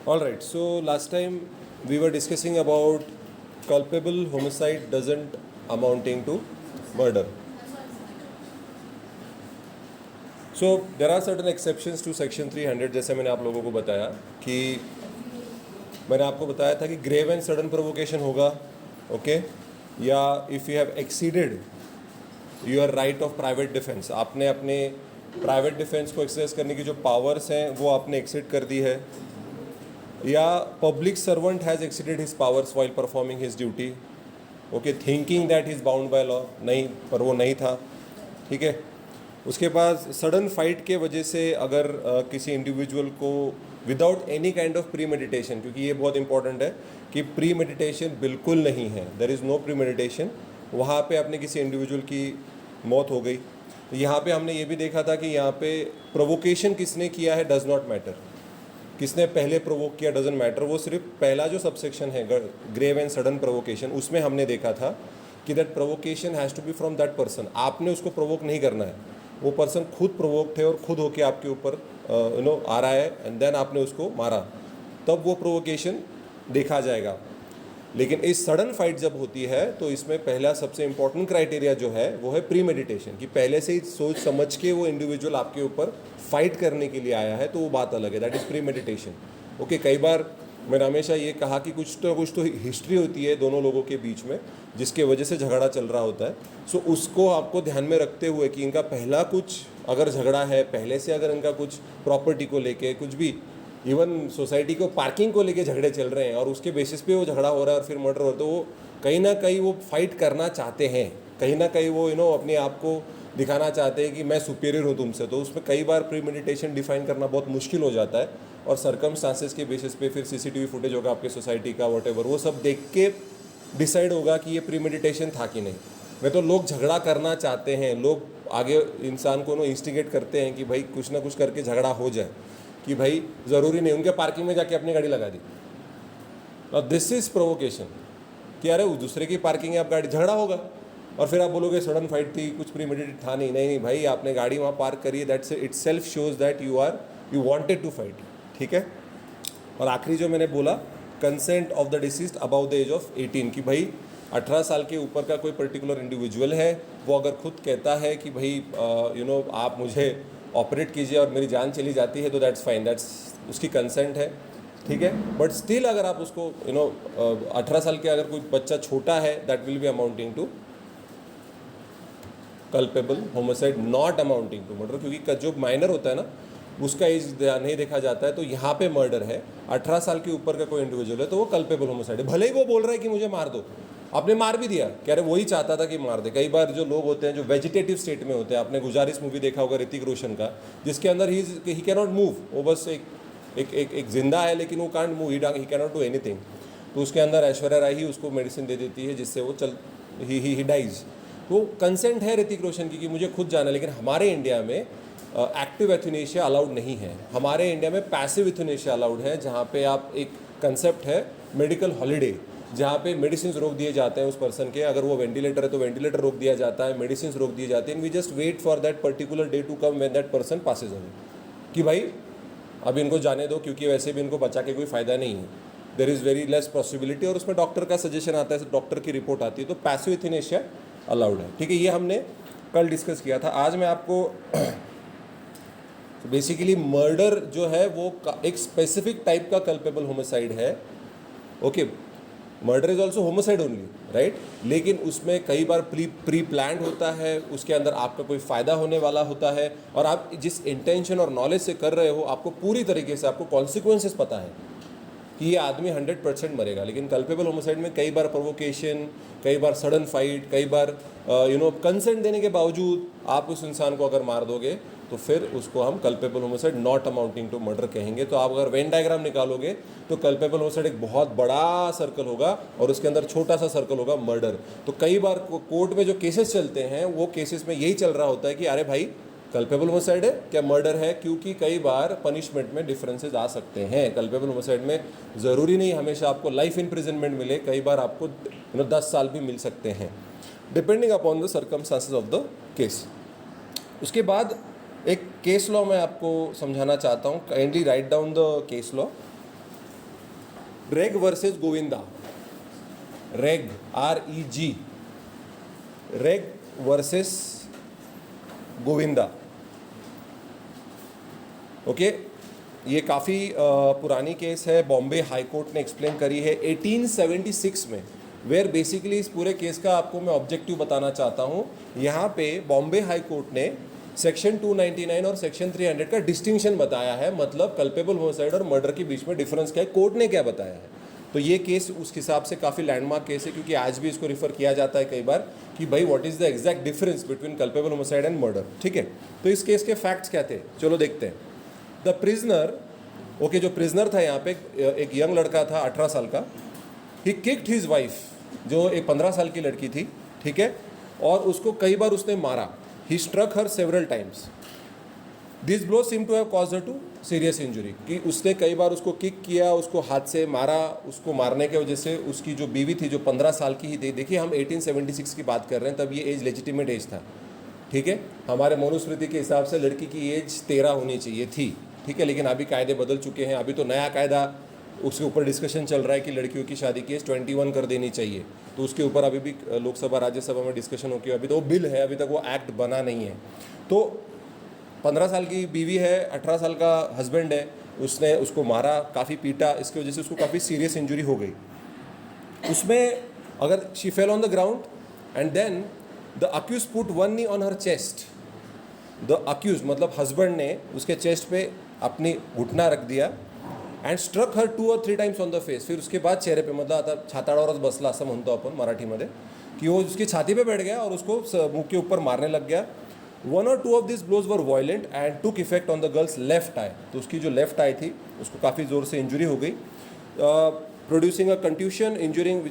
All right. So last time we were discussing about culpable homicide doesn't amounting to murder. So there are certain exceptions to section 300 जैसे मैंने आप लोगों को बताया कि मैंने आपको बताया था कि ग्रेव एंड सडन प्रोवोकेशन होगा, ओके, या if you have exceeded your right of private defence, आपने अपने प्राइवेट डिफेंस को एक्सरसाइज करने की जो पावर्स हैं वो आपने एक्सीड कर दी है, या public servant has exceeded his powers while performing his duty, okay, thinking that is bound by law, नहीं, पर वो नहीं था, ठीक है। उसके बाद सडन फाइट के वजह से अगर किसी इंडिविजुअल को without any kind of pre meditation, क्योंकि ये बहुत इंपॉर्टेंट है कि प्री मेडिटेशन बिल्कुल नहीं है, there is no premeditation, वहाँ पे अपने किसी इंडिविजुअल की मौत हो गई। तो यहाँ पे हमने ये भी देखा था कि यहाँ पे प्रोवोकेशन किसने किया है डज़ नॉट मैटर, किसने पहले प्रोवोक किया डजंट मैटर, वो सिर्फ पहला जो सबसेक्शन है ग्रेव एंड सडन प्रोवोकेशन, उसमें हमने देखा था कि that provocation has to be from that person, आपने उसको प्रोवोक नहीं करना है, वो पर्सन खुद प्रोवोक्ड है और खुद होके आपके ऊपर आ रहा है एंड देन आपने उसको मारा, तब वो प्रोवोकेशन देखा जाएगा। लेकिन इस सडन फाइट जब होती है तो इसमें पहला सबसे इंपॉर्टेंट क्राइटेरिया जो है वो है प्री मेडिटेशन, कि पहले से ही सोच समझ के वो इंडिविजुअल आपके ऊपर फाइट करने के लिए आया है, तो वो बात अलग है, that is pre meditation, okay. कई बार मैंने हमेशा ये कहा कि कुछ तो हिस्ट्री होती है दोनों लोगों के बीच में जिसके वजह से झगड़ा चल रहा होता है, सो उसको आपको ध्यान में रखते हुए कि इनका पहला कुछ अगर झगड़ा है पहले से, अगर इनका कुछ प्रॉपर्टी को लेके कुछ भी, इवन सोसाइटी को पार्किंग को लेके झगड़े चल रहे हैं और उसके बेसिस पे वो झगड़ा हो रहा है और फिर मर्डर हो रहा है, तो वो कहीं ना कहीं वो फाइट करना चाहते हैं, कहीं ना कहीं वो अपने आप को दिखाना चाहते हैं कि मैं सुपीरियर हूँ तुमसे, तो उसमें कई बार प्री मेडिटेशन डिफाइन करना बहुत मुश्किल हो जाता है और सर्कमस्टांसेस के बेसिस पे फिर सीसीटीवी फुटेज होगा आपके सोसाइटी का व्हाटएवर, वो सब देख के डिसाइड होगा कि ये प्री मेडिटेशन था कि नहीं। मैं तो लोग झगड़ा करना चाहते हैं, लोग आगे इंसान को इंस्टिगेट करते हैं कि भाई कुछ ना कुछ करके झगड़ा हो जाए, कि भाई ज़रूरी नहीं उनके पार्किंग में जाके अपनी गाड़ी लगा दी, और दिस इज़ प्रोवोकेशन, कि अरे उस दूसरे की पार्किंग है आप गाड़ी, झगड़ा होगा और फिर आप बोलोगे सडन फाइट थी, कुछ प्रीमेडिटेड था नहीं, नहीं भाई आपने गाड़ी वहाँ पार्क करी है, that's itself shows that you wanted to fight, ठीक है। और आखिरी जो मैंने बोला, consent of the deceased above the age of 18, कि भाई 18 साल के ऊपर का कोई पर्टिकुलर इंडिविजुअल है, वो अगर खुद कहता है कि भाई आप मुझे ऑपरेट कीजिए और मेरी जान चली जाती है, तो दैट्स फाइन, दैट्स उसकी कंसेंट है, ठीक है। बट स्टिल अगर आप उसको 18 साल के अगर कोई बच्चा छोटा है, that will be amounting to culpable homicide, not amounting to murder, क्योंकि जो माइनर होता है ना उसका एज नहीं देखा जाता है, तो यहाँ पे मर्डर है, 18 साल के ऊपर का कोई इंडिविजुअल है तो वो कल्पेबल होमोसाइड है, भले ही वो बोल रहा है कि मुझे मार दो, आपने मार भी दिया, कह रहे वही चाहता था कि मार दे। कई बार जो लोग होते हैं जो वेजिटेटिव स्टेट में होते हैं, आपने गुजारिश मूवी देखा होगा ऋतिक रोशन का, जिसके अंदर ही कैन नॉट मूव, वो बस एक जिंदा है लेकिन वो can't move, he can not do anything, तो उसके अंदर ऐश्वर्या राय ही उसको मेडिसिन दे देती है जिससे वो ही डाइज। तो कंसेंट है ऋतिक रोशन की कि मुझे खुद जाना है, लेकिन हमारे इंडिया में एक्टिव एथुनेशिया अलाउड नहीं है, हमारे इंडिया में पैसिव एथुनेशिया अलाउड है, जहाँ पे आप एक कंसेप्ट है मेडिकल हॉलीडे, जहाँ पे मेडिसिन रोक दिए जाते हैं उस पर्सन के, अगर वो वेंटिलेटर है तो वेंटिलेटर रोक दिया जाता है, मेडिसिन रोक दिए जाते हैं, we just wait for that particular day to come when that person passes away, कि भाई अब इनको जाने दो क्योंकि वैसे भी इनको बचा के कोई फ़ायदा नहीं है, there is very less possibility, और उसमें डॉक्टर का सजेशन आता है, डॉक्टर की रिपोर्ट आती है, तो पैसिव एथुनेशिया अलाउड है, ठीक है। ये हमने कल डिस्कस किया था। आज मैं आपको बेसिकली मर्डर जो है वो एक स्पेसिफिक टाइप का कल्पेबल होमिसाइड है, okay, murder is also homicide only, right, लेकिन उसमें कई बार प्री प्लान्ड होता है, उसके अंदर आपका कोई फ़ायदा होने वाला होता है, और आप जिस इंटेंशन और नॉलेज से कर रहे हो आपको पूरी तरीके से आपको कॉन्सिक्वेंसेस पता है कि ये आदमी 100% मरेगा। लेकिन कल्पेबल होमिसाइड में कई बार प्रोवोकेशन, कई बार सडन फाइट, कई बार कंसेंट देने के बावजूद आप उस इंसान को अगर मार दोगे तो फिर उसको हम culpable homicide not amounting to murder कहेंगे। तो आप अगर वेन डायग्राम निकालोगे तो कल्पेबल होमिसाइड एक बहुत बड़ा सर्कल होगा और उसके अंदर छोटा सा सर्कल होगा मर्डर। तो कई बार कोर्ट में जो केसेस चलते हैं वो केसेस में यही चल रहा होता है कि अरे भाई कल्पेबल होमिसाइड है क्या मर्डर है, क्योंकि कई बार पनिशमेंट में डिफरेंसेस आ सकते हैं। कल्पेबल होमिसाइड में ज़रूरी नहीं हमेशा आपको लाइफ इम्प्रिजनमेंट मिले, कई बार आपको 10 साल भी मिल सकते हैं, depending upon the circumstances of the case. उसके बाद एक केस लॉ मैं आपको समझाना चाहता हूँ, kindly write down the case law. रेग वर्सेस गोविंदा, रेग REG, रेग वर्सेस गोविंदा। ओके, ये काफ़ी पुरानी केस है, बॉम्बे हाई कोर्ट ने एक्सप्लेन करी है 1876 में, वेयर बेसिकली इस पूरे केस का आपको मैं ऑब्जेक्टिव बताना चाहता हूँ। यहाँ पे बॉम्बे हाई कोर्ट ने सेक्शन 299 और सेक्शन 300 का डिस्टिंक्शन बताया है, मतलब कल्पेबल होमिसाइड और मर्डर के बीच में डिफरेंस क्या है, कोर्ट ने क्या बताया है। तो ये केस उस हिसाब से काफ़ी लैंडमार्क केस है, क्योंकि आज भी इसको रिफर किया जाता है कई बार कि भाई what is the exact difference between culpable homicide and murder. ठीक है, तो इस केस के फैक्ट्स क्या थे, चलो देखते हैं। द प्रिजनर, ओके, जो प्रिजनर था यहाँ पे एक यंग लड़का था 18 साल का। ही किक्ड हिज वाइफ, जो एक 15 साल की लड़की थी, ठीक है, और उसको कई बार उसने मारा। He struck her several times. This blow seem to have caused her to serious injury, कि उसने कई बार उसको किक किया, उसको हाथ से मारा। उसको मारने की वजह से उसकी जो बीवी थी, जो 15 साल की ही थी, देखिए हम 1876 की बात कर रहे हैं, तब ये एज लेजिटिमेट एज था। ठीक है, हमारे मनुस्मृति के हिसाब से लड़की की एज 13 होनी चाहिए थी। ठीक है, लेकिन अभी कायदे बदल चुके हैं। अभी तो नया कायदा, उसके ऊपर डिस्कशन चल रहा है कि लड़कियों की शादी की एज 21 कर देनी चाहिए। तो उसके ऊपर अभी भी लोकसभा राज्यसभा में डिस्कशन होगी। अभी तो वो बिल है, अभी तक वो एक्ट बना नहीं है। तो 15 साल की बीवी है, 18 साल का हस्बैंड है, उसने उसको मारा, काफ़ी पीटा, इसकी वजह से उसको काफ़ी सीरियस इंजरी हो गई। उसमें अगर she fell on the ground and then the accused put one knee on her chest. The accused मतलब हस्बैंड ने उसके चेस्ट पे अपनी घुटना रख दिया and struck her 2 or 3 times on the face. फिर उसके बाद चेहरे पे, मतलब आता छाताडावरच बसला असं म्हणतो आपण मराठीमध्ये, की वो उसकी छाती पे बैठ गया और उसको मुंह के ऊपर मारने लग गया। 1 or 2 of this blows were violent and took effect on the girl's left eye. तो उसकी जो लेफ्ट आई थी उसको काफ़ी ज़ोर से इंजरी हो गई, producing a contusion, injuring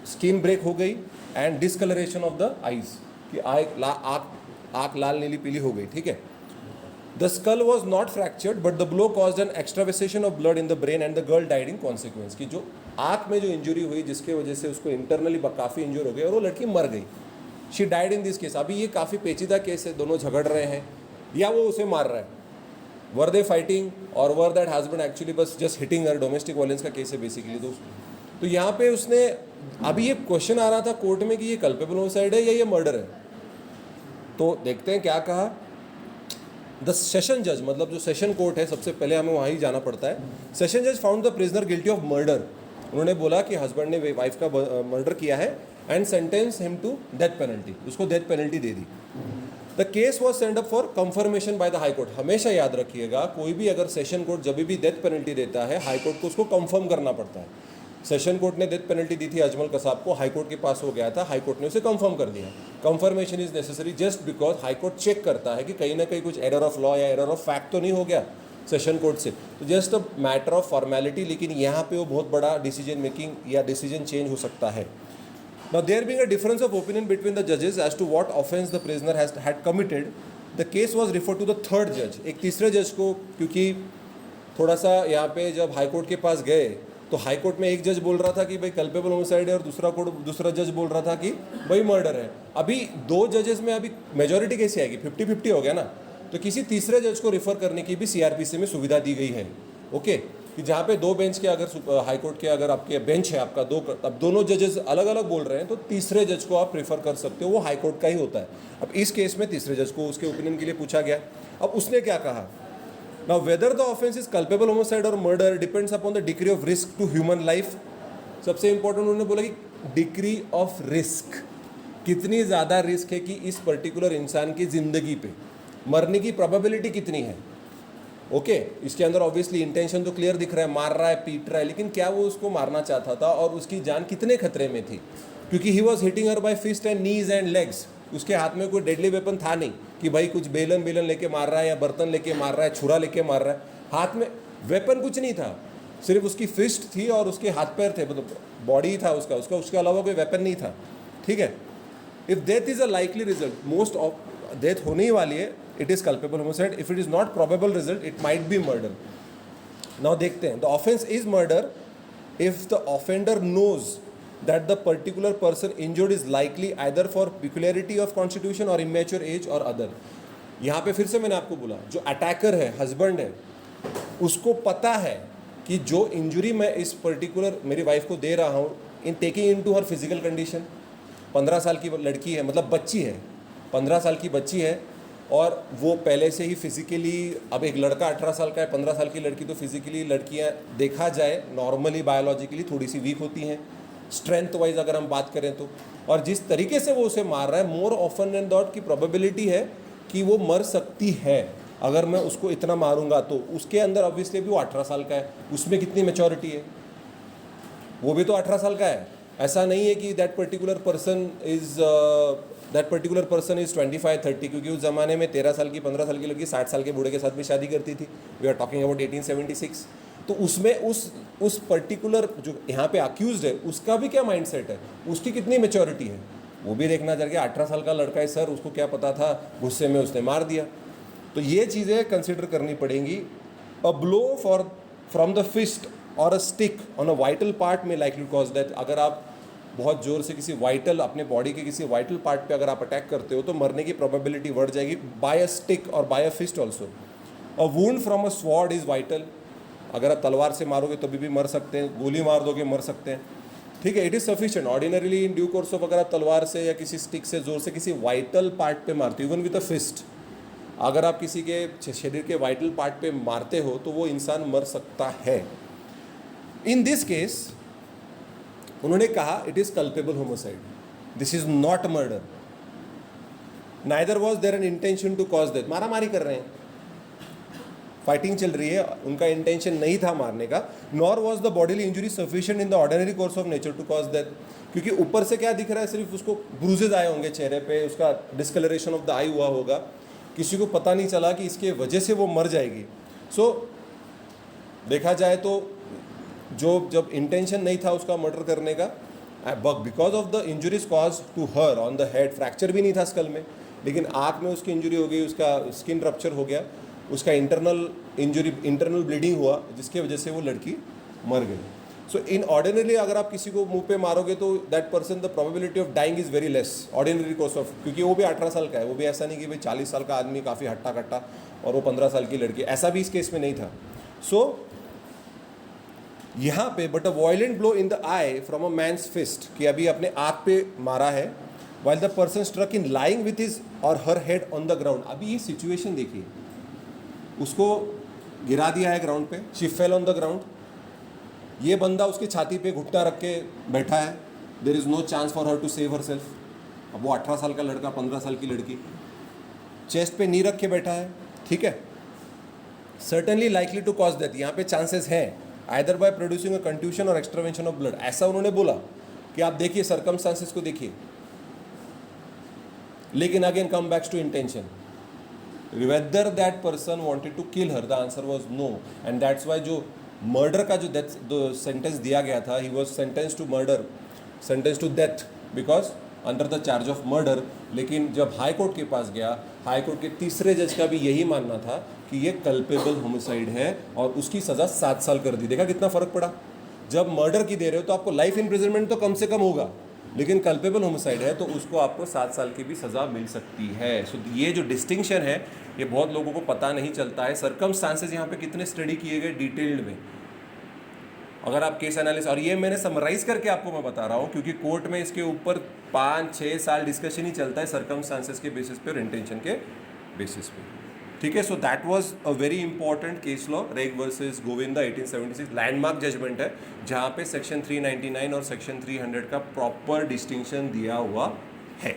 skin break हो गई and discoloration of the eyes, कि आँख लाल नीली पीली हो गई। ठीक है, the skull was not fractured but the blow caused an extravasation of blood in the brain and the girl died in consequence. की जो आँख में जो इंजरी हुई, जिसके वजह से उसको इंटरनली काफ़ी इंजर हो गई और वो लड़की मर गई। She died in this case. अभी ये काफ़ी पेचीदा केस है, दोनों झगड़ रहे हैं या वो उसे मार रहा है। वर दे फाइटिंग और वर दैट हस्बैंड एक्चुअली बस जस्ट हिटिंग हर, डोमेस्टिक वायलेंस का केस है बेसिकली। तो यहाँ पे उसने, अभी ये क्वेश्चन आ रहा था कोर्ट में कि ये कल्पेबल होमिसाइड है या ये मर्डर है। तो देखते हैं क्या कहा। द सेशन जज, मतलब जो सेशन कोर्ट है, सबसे पहले हमें वहाँ ही जाना पड़ता है। सेशन जज found the prisoner guilty of murder. उन्होंने बोला कि हस्बैंड ने वाइफ का मर्डर किया है and sentence him to death penalty, उसको डेथ पेनल्टी दे दी। The case was send up for confirmation by the high court. हमेशा याद रखिएगा, कोई भी अगर सेशन कोर्ट जब भी डेथ पेनल्टी देता है, हाई कोर्ट को उसको कंफर्म करना पड़ता है। सेशन कोर्ट ने डेथ पेनल्टी दी थी अजमल कसाब को, हाई कोर्ट के पास हो गया था, हाई कोर्ट ने उसे कंफर्म कर दिया। Confirmation is necessary just because high court check करता है कि कहीं ना कहीं कुछ एरर ऑफ लॉ या एरर ऑफ फैक्ट तो नहीं हो गया सेशन कोर्ट से। तो just a matter of formality, लेकिन यहाँ पे वो बहुत बड़ा डिसीजन मेकिंग या डिसीजन चेंज हो सकता है। Now there being a difference of opinion between the judges as to what offence the prisoner had committed, the case was referred to the third judge, एक तीसरे जज को, क्योंकि थोड़ा सा यहाँ पे जब हाई कोर्ट के पास गए तो हाई कोर्ट में एक जज बोल रहा था कि भाई कल्पेबल होमिसाइड है और दूसरा जज बोल रहा था कि भाई मर्डर है। अभी दो जजेस में अभी मेजॉरिटी कैसी आएगी, 50-50 हो गया ना। तो किसी तीसरे जज को रिफर करने की भी सीआरपीसी में सुविधा दी गई है। ओके, कि जहाँ पे दो बेंच के, अगर हाई कोर्ट के अगर आपके बेंच है आपका दो, अब दोनों जजेस अलग अलग बोल रहे हैं तो तीसरे जज को आप प्रेफर कर सकते हो, वो हाई कोर्ट का ही होता है। अब इस केस में तीसरे जज को उसके ओपिनियन के लिए पूछा गया। अब उसने क्या कहा, now whether the offence is culpable homicide or murder depends upon the degree of risk to human life. सबसे इंपॉर्टेंट उन्होंने बोला कि डिग्री ऑफ रिस्क, कितनी ज़्यादा रिस्क है कि इस पर्टिकुलर इंसान की ज़िंदगी पे मरने की प्रोबेबिलिटी कितनी है। ओके, इसके अंदर ऑब्वियसली इंटेंशन तो क्लियर दिख रहा है, मार रहा है, पीट रहा है, लेकिन क्या वो उसको मारना चाहता था और उसकी जान कितने खतरे में थी, क्योंकि he was hitting her by fist and knees and legs. उसके हाथ में कोई डेडली वेपन था नहीं कि भाई कुछ बेलन लेके मार रहा है या बर्तन लेके मार रहा है, छुरा लेके मार रहा है। हाथ में वेपन कुछ नहीं था, सिर्फ उसकी फिस्ट थी और उसके हाथ पैर थे, मतलब बॉडी था उसका उसके अलावा कोई वेपन नहीं था। ठीक है, if death is a likely result, most of death होने ही वाली है, it is culpable homicide. If it is not probable result, it might be murder. Now देखते हैं, the offence is murder if the offender knows that the particular person injured is likely either for peculiarity of constitution or immature age or other। यहाँ पे फिर से मैंने आपको बोला, जो अटैकर है, हस्बैंड है, उसको पता है कि जो इंजरी मैं इस पर्टिकुलर मेरी वाइफ को दे रहा हूँ in taking into her physical condition, 15 साल की लड़की है, मतलब बच्ची है, 15 साल की बच्ची है, और वो पहले से ही फिजिकली, अब एक लड़का 18 साल का है, 15 साल की लड़की, तो फिजिकली लड़कियां देखा जाए नॉर्मली बायोलॉजिकली थोड़ी सी वीक होती हैं स्ट्रेंथ वाइज अगर हम बात करें तो, और जिस तरीके से वो उसे मार रहा है, मोर ऑफन देन नॉट की प्रोबेबिलिटी है कि वो मर सकती है अगर मैं उसको इतना मारूंगा तो। उसके अंदर ऑब्वियसली भी वो 18 साल का है, उसमें कितनी मेच्योरिटी है, वो भी तो 18 साल का है। ऐसा नहीं है कि दैट पर्टिकुलर पर्सन इज़ 25-30, क्योंकि उस ज़माने में 13 साल की 15 साल की लड़की 60 साल के बूढ़े के साथ भी शादी करती थी। We are talking about 1876। तो उसमें उस पर्टिकुलर जो यहाँ पे अक्यूज्ड है उसका भी क्या माइंडसेट है, उसकी कितनी मेच्योरिटी है, वो भी देखना चाहिए। 18 साल का लड़का है सर, उसको क्या पता था, गुस्से में उसने मार दिया। तो ये चीज़ें कंसिडर करनी पड़ेंगी। A blow from the fist or a stick on a vital part may likely cause death. अगर आप बहुत ज़ोर से किसी वाइटल, अपने बॉडी के किसी वाइटल पार्ट पे अगर आप अटैक करते हो तो मरने की प्रोबेबिलिटी बढ़ जाएगी, बाय अ स्टिक और by a fist also. A wound from a sword is vital. अगर आप तलवार से मारोगे तो भी मर सकते हैं, गोली मार दोगे मर सकते हैं, ठीक है। It is sufficient ordinarily in due course of, अगर आप तलवार से या किसी स्टिक से जोर से किसी वाइटल पार्ट पे मारते हो, इवन विद अ फिस्ट, अगर आप किसी के शरीर के वाइटल पार्ट पे मारते हो तो वो इंसान मर सकता है। इन दिस केस उन्होंने कहा it is culpable homicide, this is not murder, neither was there an intention to cause death. मारा मारी कर रहे हैं, फाइटिंग चल रही है, उनका इंटेंशन नहीं था मारने का। Nor was the bodily injury sufficient in the ordinary course of nature to cause death, क्योंकि ऊपर से क्या दिख रहा है, सिर्फ उसको ब्रूजेज आए होंगे चेहरे पे, उसका डिस्कलरेशन ऑफ द आई हुआ होगा, किसी को पता नहीं चला कि इसके वजह से वो मर जाएगी। सो देखा जाए तो जब इंटेंशन नहीं था उसका मर्डर करने का, because of the injuries cause to her on the head, fracture भी नहीं था स्कल में, लेकिन आँख में उसकी इंजुरी हो गई, उसका स्किन रप्चर हो गया, उसका इंटरनल ब्लीडिंग हुआ, जिसके वजह से वो लड़की मर गई। सो इन ऑर्डिनरी अगर आप किसी को मुंह पे मारोगे तो that person the probability of dying is very less, ordinary course of, क्योंकि वो भी 18 साल का है, वो भी ऐसा नहीं कि भाई 40 साल का आदमी काफ़ी हट्टा कट्टा और वो 15 साल की लड़की, ऐसा भी इस केस में नहीं था। सो यहाँ पे but a violent blow in the eye from a man's fist, कि अभी अपने आँख पे मारा है, while the person struck in lying with his or her head on the ground. अभी ये सिचुएशन देखिए, उसको गिरा दिया है ग्राउंड पे, she fell on the ground, ये बंदा उसकी छाती पे घुटना रख के बैठा है, there is no chance for her to save herself. अब वो 18 साल का लड़का, 15 साल की लड़की, चेस्ट पे नी रख के बैठा है, ठीक है। Certainly likely to cause death, यहाँ पे चांसेस हैं, either by producing a contusion और एक्सट्रावेंशन ऑफ ब्लड, ऐसा उन्होंने बोला कि आप देखिए सर्कमस्टांसेस को देखिए। लेकिन again come backs to intention, whether that person wanted to kill her, the answer was no, and that's why जो मर्डर का जो डेथ सेंटेंस दिया गया था, he was sentence to murder, sentence to death because under the charge of murder. लेकिन जब high court के पास गया, हाई कोर्ट के तीसरे जज का भी यही मानना था कि ये कल्पेबल होमिसाइड है और उसकी सज़ा 7 साल कर दी। देखा कितना फ़र्क पड़ा, जब मर्डर की दे रहे हो तो आपको लाइफ इम्प्रिजनमेंट तो कम से कम होगा, लेकिन कल्पेबल होमिसाइड है तो उसको आपको 7 साल की भी सज़ा मिल सकती है। सो ये जो डिस्टिंक्शन है ये बहुत लोगों को पता नहीं चलता है। सर्कमस्टांसेस यहाँ पे कितने स्टडी किए गए डिटेल्ड में, अगर आप केस एनालिसिस, और ये मैंने समराइज करके आपको मैं बता रहा हूँ क्योंकि कोर्ट में इसके ऊपर 5-6 साल डिस्कशन ही चलता है सर्कमस्टांसेस के बेसिस पे और इंटेंशन के बेसिस पे, ठीक है। So that was a very important case law, रेग वर्सेस गोविंदा 1876, लैंडमार्क जजमेंट है जहाँ पे सेक्शन 399 और सेक्शन 300 का प्रॉपर डिस्टिंक्शन दिया हुआ है।